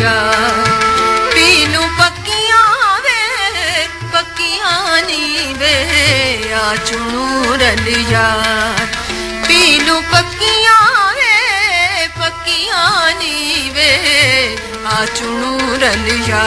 रलिया पीलू पक्कियां नी वे आ चुनू रलिया पीलू पक्कियां नी वे आ चुनू रलिया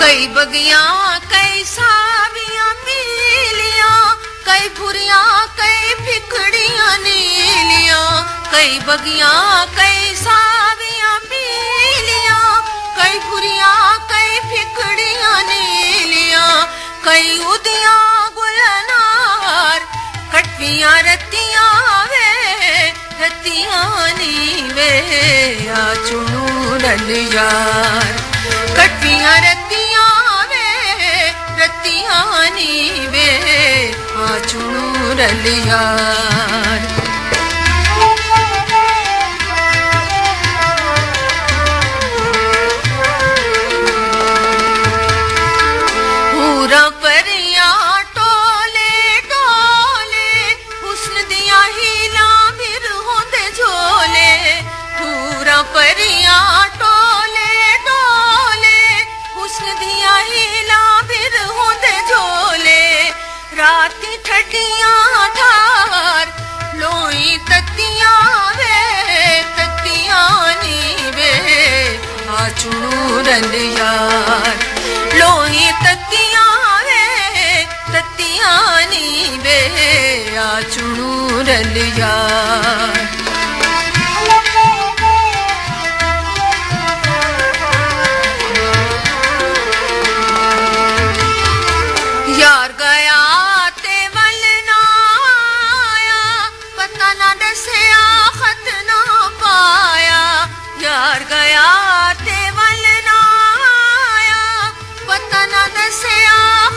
कई बगिया कई सावियां पीलियां कई फुरियां कई फिकड़ियां नीलियां कई बगिया कई सावियां पीलियां कई फुरियां कई फिकड़ियां नीलियां कई उदियां गुलनार कटवियां रतियां नी वे आ चुनू रलिया कटवियां रतियां नी वे आ चुनू रलिया पूरा परियां टोले टोले हुस्न दियां हीलां फिर होंदे झोले पूरा परियां टोले टोले हुस्न दियां हीलां फिर होंदे झोले राती ठड्डियां ठार लोई तत्तियां नी वे आ चुनू रलिया लोई तत्तियां नी वे आ चुनू रलिया।